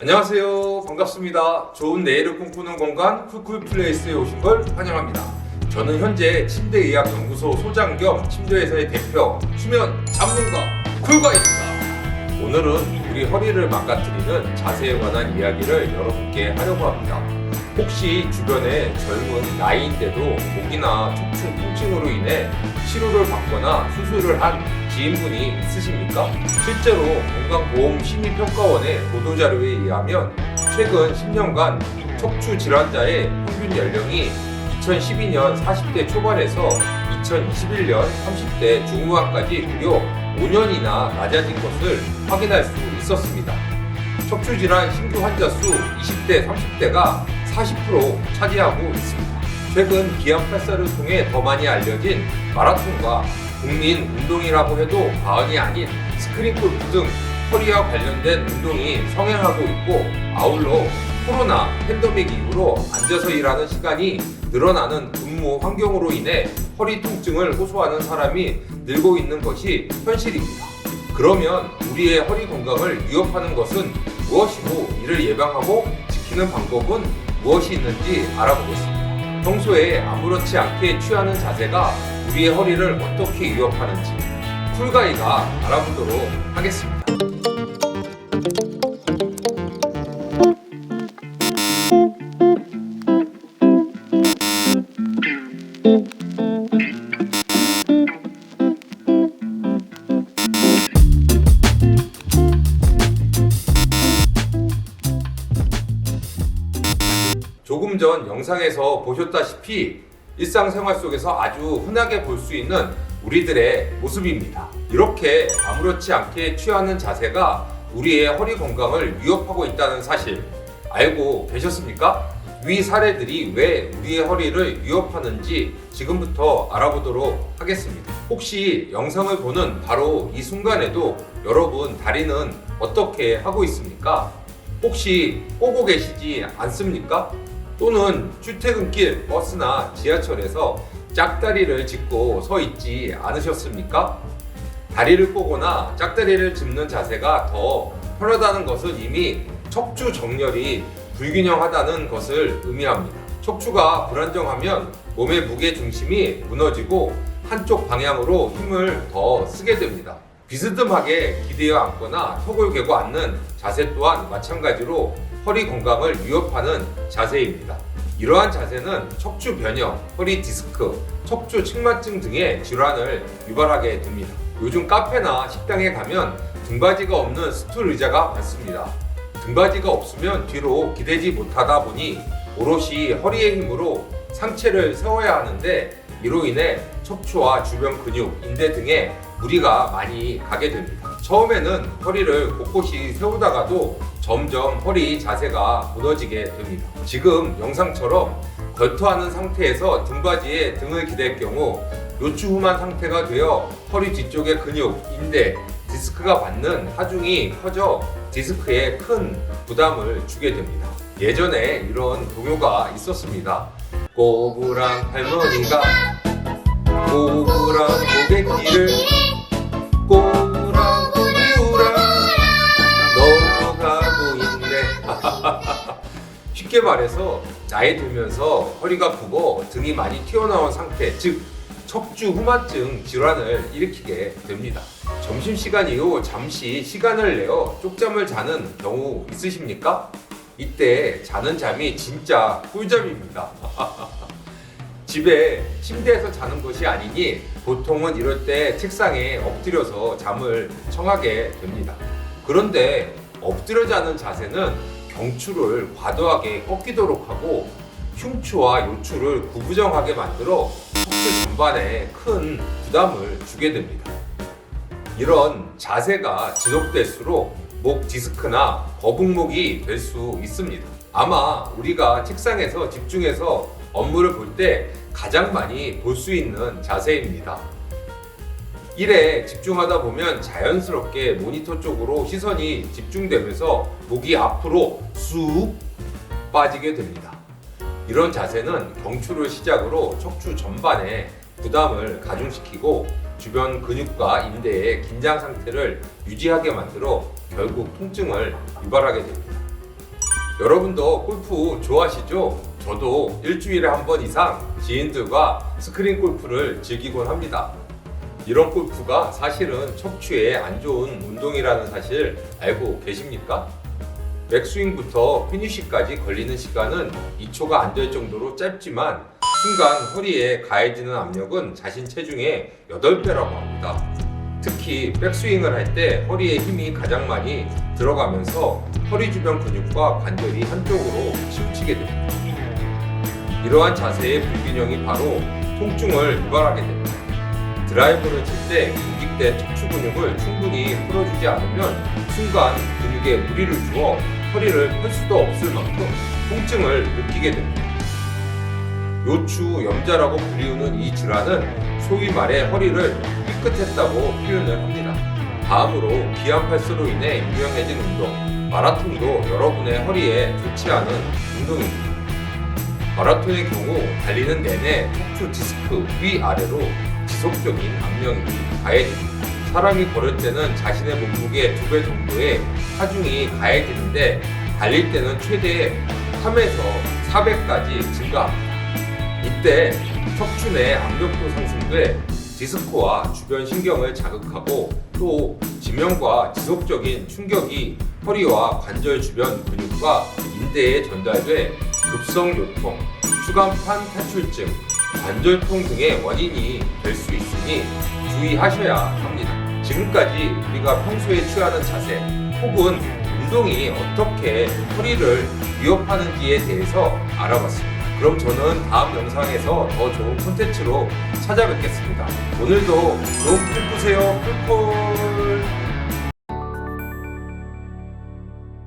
안녕하세요. 반갑습니다. 좋은 내일을 꿈꾸는 공간 쿨쿨플레이스에 오신 걸 환영합니다. 저는 현재 침대의학연구소 소장 겸 침대회사의 대표, 수면 전문가 쿨가입니다. 오늘은 우리 허리를 망가뜨리는 자세에 관한 이야기를 여러분께 하려고 합니다. 혹시 주변에 젊은 나이인데도 목이나 척추 통증으로 인해 치료를 받거나 수술을 한 지인분이 있으십니까? 실제로 건강보험심의평가원의 보도자료에 의하면 최근 10년간 척추 질환자의 평균 연령이 2012년 40대 초반에서 2021년 30대 중후반까지 무려 5년이나 낮아진 것을 확인할 수 있었습니다. 척추질환 신규 환자 수 20대, 30대가 40% 차지하고 있습니다. 최근 기안84를 통해 더 많이 알려진 마라톤과 국민 운동이라고 해도 과언이 아닌 스크린골프 등 허리와 관련된 운동이 성행하고 있고, 아울러 코로나 팬데믹 이후로 앉아서 일하는 시간이 늘어나는 근무 환경으로 인해 허리 통증을 호소하는 사람이 늘고 있는 것이 현실입니다. 그러면 우리의 허리 건강을 위협하는 것은 무엇이고, 이를 예방하고 지키는 방법은 무엇이 있는지 알아보겠습니다. 평소에 아무렇지 않게 취하는 자세가 우리의 허리를 어떻게 위협하는지 쿨가이가 알아보도록 하겠습니다. 조금 전 영상에서 보셨다시피 일상생활 속에서 아주 흔하게 볼 수 있는 우리들의 모습입니다. 이렇게 아무렇지 않게 취하는 자세가 우리의 허리 건강을 위협하고 있다는 사실 알고 계셨습니까? 위 사례들이 왜 우리의 허리를 위협하는지 지금부터 알아보도록 하겠습니다. 혹시 영상을 보는 바로 이 순간에도 여러분 다리는 어떻게 하고 있습니까? 혹시 꼬고 계시지 않습니까? 또는 출퇴근길 버스나 지하철에서 짝다리를 짚고 서 있지 않으셨습니까? 다리를 꼬거나 짝다리를 짚는 자세가 더 편하다는 것은 이미 척추 정렬이 불균형하다는 것을 의미합니다. 척추가 불안정하면 몸의 무게 중심이 무너지고 한쪽 방향으로 힘을 더 쓰게 됩니다. 비스듬하게 기대어 앉거나 턱을 괴고 앉는 자세 또한 마찬가지로 허리 건강을 위협하는 자세입니다. 이러한 자세는 척추 변형, 허리 디스크, 척추 측만증 등의 질환을 유발하게 됩니다. 요즘 카페나 식당에 가면 등받이가 없는 스툴 의자가 많습니다. 등받이가 없으면 뒤로 기대지 못하다 보니 오롯이 허리의 힘으로 상체를 세워야 하는데, 이로 인해 척추와 주변 근육, 인대 등에 무리가 많이 가게 됩니다. 처음에는 허리를 곳곳이 세우다가도 점점 허리 자세가 무너지게 됩니다. 지금 영상처럼 걸터하는 상태에서 등받이에 등을 기댈 경우 요추후만 상태가 되어 허리 뒤쪽의 근육, 인대, 디스크가 받는 하중이 커져 디스크에 큰 부담을 주게 됩니다. 예전에 이런 동요가 있었습니다. 꼬부랑 할머니가 꼬부랑 고갯길을 꼬부랑 꼬부랑 넘어가고 있네. 쉽게 말해서 나이 들면서 허리가 굽어 등이 많이 튀어나온 상태, 즉 척추 후만증 질환을 일으키게 됩니다. 점심시간 이후 잠시 시간을 내어 쪽잠을 자는 경우 있으십니까? 이때 자는 잠이 진짜 꿀잠입니다. 집에 침대에서 자는 것이 아니니 보통은 이럴 때 책상에 엎드려서 잠을 청하게 됩니다. 그런데 엎드려 자는 자세는 경추를 과도하게 꺾이도록 하고 흉추와 요추를 구부정하게 만들어 척추 전반에 큰 부담을 주게 됩니다. 이런 자세가 지속될수록 목 디스크나 거북목이 될 수 있습니다. 아마 우리가 책상에서 집중해서 업무를 볼 때 가장 많이 볼 수 있는 자세입니다. 일에 집중하다 보면 자연스럽게 모니터 쪽으로 시선이 집중되면서 목이 앞으로 쑥 빠지게 됩니다. 이런 자세는 경추를 시작으로 척추 전반에 부담을 가중시키고 주변 근육과 인대의 긴장 상태를 유지하게 만들어 결국 통증을 유발하게 됩니다. 여러분도 골프 좋아하시죠? 저도 일주일에 한 번 이상 지인들과 스크린 골프를 즐기곤 합니다. 이런 골프가 사실은 척추에 안 좋은 운동이라는 사실 알고 계십니까? 백스윙부터 피니쉬까지 걸리는 시간은 2초가 안 될 정도로 짧지만 순간 허리에 가해지는 압력은 자신 체중의 8배라고 합니다. 특히 백스윙을 할 때 허리에 힘이 가장 많이 들어가면서 허리 주변 근육과 관절이 한쪽으로 치우치게 됩니다. 이러한 자세의 불균형이 바로 통증을 유발하게 됩니다. 드라이버를 칠 때 경직된 척추 근육을 충분히 풀어주지 않으면 순간 근육에 무리를 주어 허리를 펼 수도 없을 만큼 통증을 느끼게 됩니다. 요추 염자라고 불리우는 이 질환은 소위 말해 허리를 삐끗했다고 표현을 합니다. 다음으로 기안팔수로 인해 유명해진 운동, 마라톤도 여러분의 허리에 좋지 않은 운동입니다. 마라톤의 경우 달리는 내내 척추 디스크 위아래로 지속적인 압력이 가해집니다. 사람이 걸을 때는 자신의 몸무게 2배 정도의 하중이 가해지는데 달릴 때는 최대 3에서 4배까지 증가합니다. 이때 척추 내 압력도 상승돼 디스크와 주변 신경을 자극하고 또 지면과 지속적인 충격이 허리와 관절 주변 근육과 인대에 전달돼 급성요통, 추간판 탈출증, 관절통 등의 원인이 될 수 있으니 주의하셔야 합니다. 지금까지 우리가 평소에 취하는 자세 혹은 운동이 어떻게 허리를 위협하는지에 대해서 알아봤습니다. 그럼 저는 다음 영상에서 더 좋은 콘텐츠로 찾아뵙겠습니다. 오늘도 좋은 꿈 꾸세요. 꿀꿀.